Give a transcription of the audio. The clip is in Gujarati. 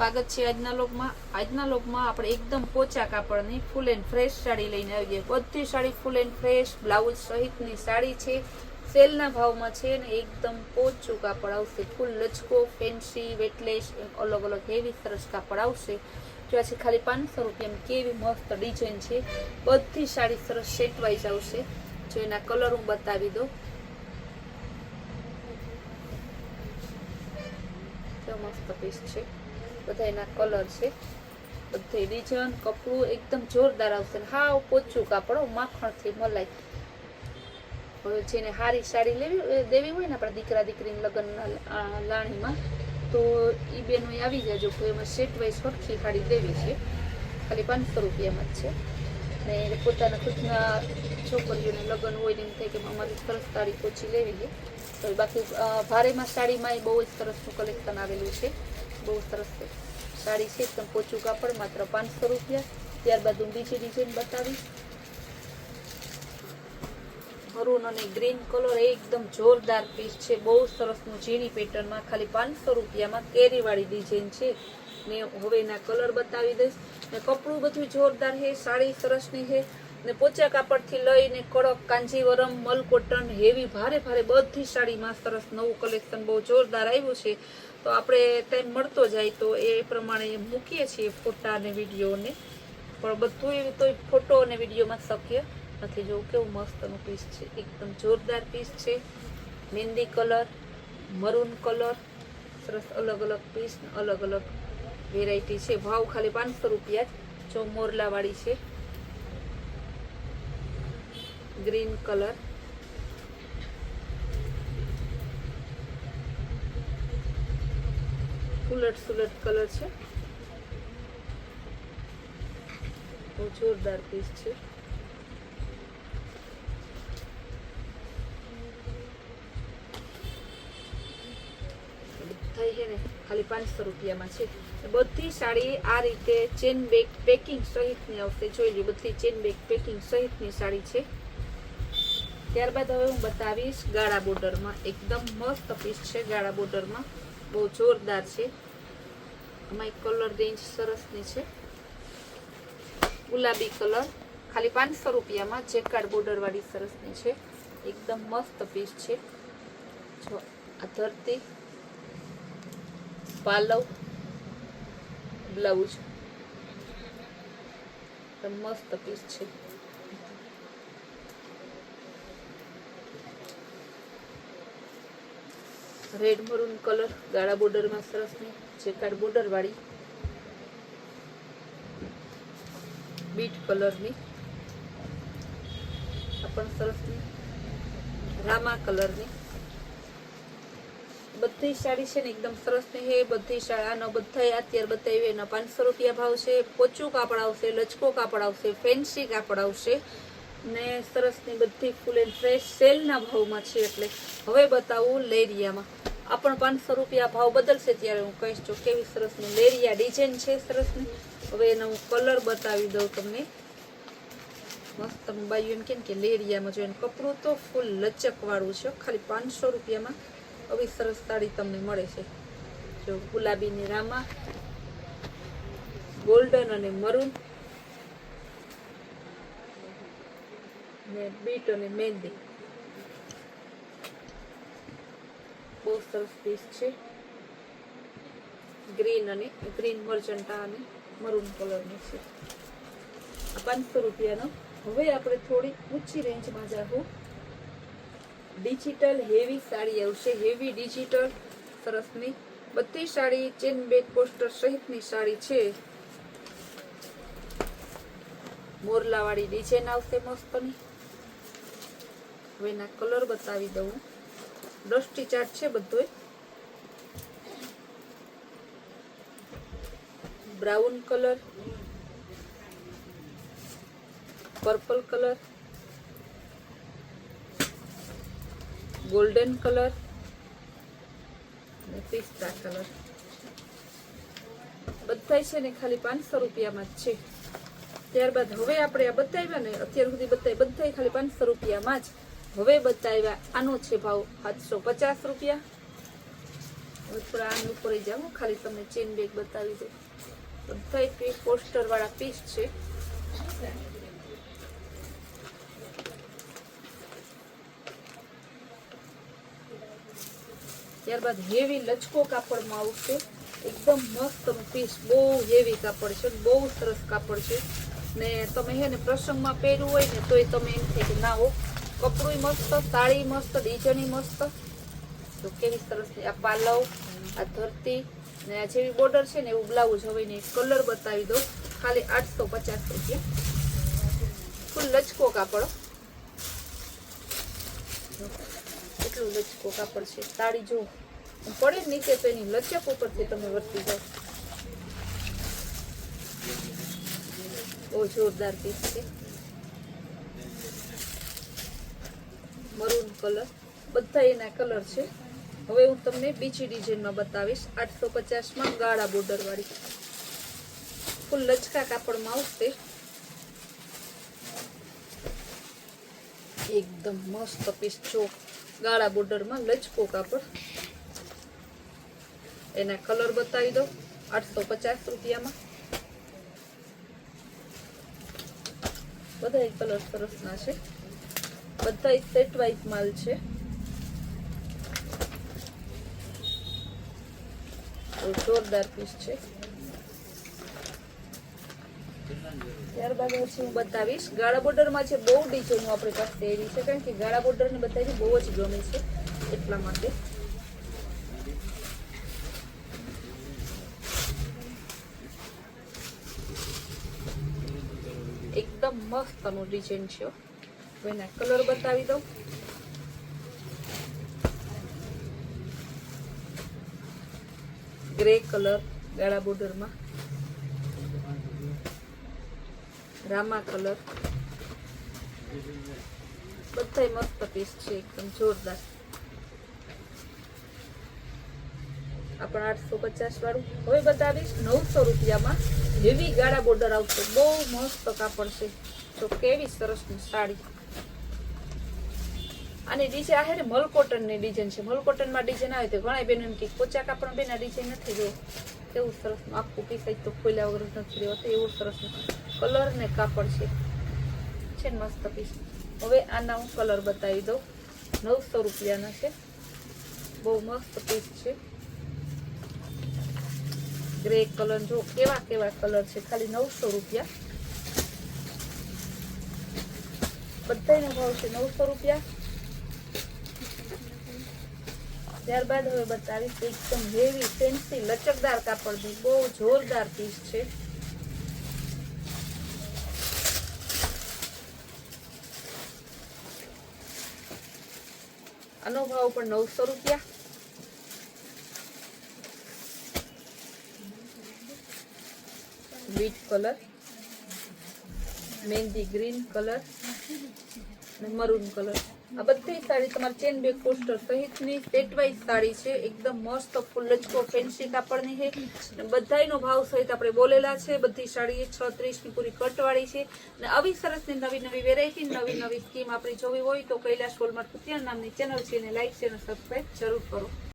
સ્વાગત છે આજના લોકમાં આપણે એકદમ પોચા કાપડની ફૂલ એન્ડ ફ્રેશ સાડી લઈને આવી ગયા. બધી sari full and fresh blouse સહિતની સાડી છે. સેલના ભાવમાં છે ને એકદમ પોચું કાપડ આવશે. ફૂલ લચકો ફેન્સી વેટલેસ અલગ અલગ હેવી સરસ કાપડ આવશે. જો છે ખાલી 500 રૂપિયામાં કેવી મસ્ત ડિઝાઇન છે. બધી સાડી સરસ સેટ વાઇઝ આવશે. જો એના કલર હું બતાવી દઉં. મસ્ત પીસ છે. બધા એના કલર છે. બધી ડિઝાઇન કપડું એકદમ જોરદાર આવશે. હાવ પોચું કાપડ માખણથી મલાઈ. હવે જેને સારી સાડી દેવી હોય ને આપણા દીકરા દીકરીની લગ્નના લાણીમાં તો એ બેનો આવી જાજો. એમાં સેટ વાઇઝ સરખી સાડી દેવી છે. ખાલી 500 રૂપિયામાં જ છે. ને પોતાના ખુદના છોકરીઓને લગ્ન હોય ને એમ થાય કે અમારી સરસ સાડી પોચી લેવી છે તો બાકી ભારેમાં સાડીમાં બહુ જ સરસનું કલેક્શન આવેલું છે. બહુ સરસ સાડી છે. એકદમ પોચું કાપડ માત્ર 500 રૂપિયા. ત્યારબાદ હું બીજી ડિઝાઇન બતાવીશ. મરૂન અને ગ્રીન કલર એકદમ જોરદાર પીસ છે. બહુ સરસનું ઝીણી પેટર્નમાં ખાલી 500 રૂપિયામાં કેરીવાળી ડિઝાઇન છે. ને હવે એના કલર બતાવી દઈશ. ને કપડું બધું જોરદાર છે. સાડી સરસની છે. ને પોચા કાપડથી લઈને કડક કાંજીવરમ મલ કોટન હેવી ભારે ભારે બધી સાડીમાં સરસ નવું કલેક્શન બહુ જોરદાર આવ્યું છે. તો આપણે ટાઈમ મળતો જાય તો એ પ્રમાણે મૂકીએ છીએ ફોટા અને વિડીયોને. પણ બધું એવી તો ફોટો અને વિડીયોમાં શક્ય નથી. જોવું કેવું મસ્તનું પીસ છે. એકદમ જોરદાર પીસ છે. મહેંદી કલર મરૂન કલર સરસ અલગ અલગ પીસ અલગ અલગ વેરાયટી છે. ભાવ ખાલી 500 રૂપિયા જ. જો મોરલાવાળી છે. ગ્રીન કલર ઉલટ સુલટ કલર છે. બહુ જોરદાર પીસ છે. થઈ છે ને ખાલી 500 રૂપિયામાં છે. બધી સાડી આ રીતે ચેન બેગ પેકિંગ સહિતની આવશે. જોઈ લો બધી ચેન બેગ પેકિંગ સહિતની સાડી છે. ત્યારબાદ હવે હું બતાવીશ ગાળા બોર્ડરમાં. એકદમ મસ્ત પીસ છે. ગાળા બોર્ડરમાં બહુ જોરદાર છે. આમાં એક કલર રેન્જ સરસની છે. ગુલાબી કલર ખાલી 500 રૂપિયામાં જેકાર્ડ બોર્ડર વાળી સરસની છે. એકદમ મસ્ત પીસ છે. જો આ ધરતી પાલવ બ્લાઉઝ મસ્ત પીસ છે. રેડ મરૂન કલર ગાળા બોર્ડરમાં સરસની જેકાર્ડ બોર્ડર વાળી બીટ કલરની આ પણ સરસની રામા કલરની બધી સાડી છે ને એકદમ સરસની છે. બધી સાડીનો બધા અત્યારે બતાવી એના 500 રૂપિયા ભાવ છે. પોચું કાપડ આવશે લચકો કાપડ આવશે ફેન્સી કાપડ આવશે ને સરસની બધી ફૂલ એન્ડ ફ્રેશ સેલના ભાવમાં છે. એટલે હવે બતાવું લેરિયામાં. આ પણ 500 રૂપિયા ભાવ બદલશે ત્યારે હું કહીશ જો કેવી સરસની લેરિયા ડિઝાઇન છે સરસની. હવે એનો હું કલર બતાવી દઉં તમને. મસ્ત તમે બાયું એમ કે લેરિયામાં જો એનું કપડું તો ફૂલ લચક વાળું છે. ખાલી 500 રૂપિયામાં આવી સરસ સાડી તમને મળે છે. જો ગુલાબીની રામા ગોલ્ડન અને મરૂન ને બીટ અને મહેંદી બહુ સરસ પીસ છે. ગ્રીન અને ગ્રીન મર્જન્ટા અને મરૂન કલરની છે. આ 500 રૂપિયાનો. હવે આપણે થોડી ઊંચી રેન્જમાં જાવું. ડિજિટલ હેવી સાડી આવશે. હેવી ડિજિટલ સરસની બધી સાડી ચેન બેગ પોસ્ટર સહિતની સાડી છે. મોરલાવાળી ડિઝાઇન આવશે મસ્તની. હવે એના કલર બતાવી દઉં. ડસ્ટી ચાર્ટ છે બધો. Brown colour purple colour golden colour અને પિસ્તા કલર બધા છે ને ખાલી 500 રૂપિયામાં જ છે. ત્યારબાદ હવે આપણે આ બતાવ્યા ને અત્યાર સુધી બધા ખાલી 500 રૂપિયામાં જ. હવે બતાવ્યા આનો છે ભાવ 750 રૂપિયા. હવે થોડા આની ઉપર જાઉં, ખાલી તમને ચેન બેગ બતાવી દઉં. બધા પોસ્ટર વાળા પીસ છે. ત્યારબાદ હેવી લચકો કાપડમાં આવશે. એકદમ મસ્ત પીસ, બહુ હેવી કાપડ છે, બહુ સરસ કાપડ છે. ને તમે હે ને પ્રસંગમાં પહેર્યું હોય ને તોય તમે એમ થાય કે ના હો, કપડું મસ્ત, સાડી મસ્ત, ડિઝાઇન મસ્ત. તો કેવી સરસ આ પાલવ, આ ધરતી ને આ જેવી બોર્ડર છે ને એવું બ્લાઉઝ. હવે ને કલર બતાવી દો, ખાલી 850 રૂપિયા. ફૂલ લચકો કાપડ, એટલું લચકો કાપડ છે. સાડી જો પડે નીચે તો એની લચક ઉપરથી તમે વર્તી જાઓ. બહુ જોરદાર પીસ છે. મરૂન કલર, બધા એના કલર છે. હવે હું તમને બીજી ડિઝાઇનમાં બતાવીશ. 850માં ગાળા બોર્ડર વાળી ફૂલ લચકા કાપડમાં આવશે. એકદમ મસ્ત પીસ જો, ગાળા બોર્ડરમાં લચકો કાપડ. એના કલર બતાવી દો 850 રૂપિયામાં. બધા કલર સરસ ના છે, બધા સેટ વાઇઝ માલ છે. જોરદાર પીસ છે. ત્યારબાદ હું બતાવીશ ગાળા બોર્ડરમાં છે. બહુ ડિઝાઇનો આપણી પાસે એવી છે, કારણ કે ગાળા બોર્ડરને બધાને બહુ જ ગમે છે, એટલા માટે. એકદમ મસ્ત નું ડિઝાઇન છે. એના કલર બતાવી દઉં. ગ્રે કલર ગાળા બોર્ડરમાં, રામા કલર, બધા મસ્ત પીસ છે, એકદમ જોરદાર. આપણ 850 વાળું. હવે બતાવીશ 900 રૂપિયામાં હેવી ગાળા બોર્ડર આવશે. બહુ મસ્ત કાપડ છે. તો કેવી સરસ ની સાડી. આની ડિઝાઇન આ છે મલ કોટન ની ડિઝાઇન છે. મલ કોટન માં ડિઝાઇન આવે તો ઘણા બેનો એમ કે પોચા કાપડ બેન આ ડિઝાઇન નથી. જો કેવું સરસ આખું પીસાઈ તો ખોલ્યા વગર નથી રહેતો, એવું સરસ કલર ને કાપડ છે ને મસ્ત પીસ. હવે આના હું કલર બતાવી દઉં. 900 રૂપિયાના છે. બહુ મસ્ત પીસ છે. ગ્રે કલર જો કેવા કેવા કલર છે, ખાલી 900 રૂપિયા. બધાનો ભાવ છે 900 રૂપિયા. ત્યારબાદ હવે બતાવીશ એકદમ હેવી ફેન્સી લચકદાર કાપડની બહુ જોરદાર પીસ છે. આનો ભાવ પણ 900 રૂપિયા. બીટ કલર, મહેંદી ગ્રીન કલર અને મરૂન કલર. આ બધી સાડી તમારી ચેન બેગ પોસ્ટર સહિતની સેટ વાઇઝ સાડી છે. એકદમ મસ્ત ફૂલ લચકો ફેન્સી કાપડની છે. બધાનો ભાવ સહિત આપણે બોલેલા છે. બધી સાડી 36 ની પૂરી કટવાળી છે. અને આવી સરસ ની નવી નવી વેરાયટી, નવી નવી સ્કીમ આપણી જોવી હોય તો કૈલાશ હોલમાર્ક કુતિયા નામની ચેનલ છે, એને લાઈક છે અને સબસ્ક્રાઈબ જરૂર કરો.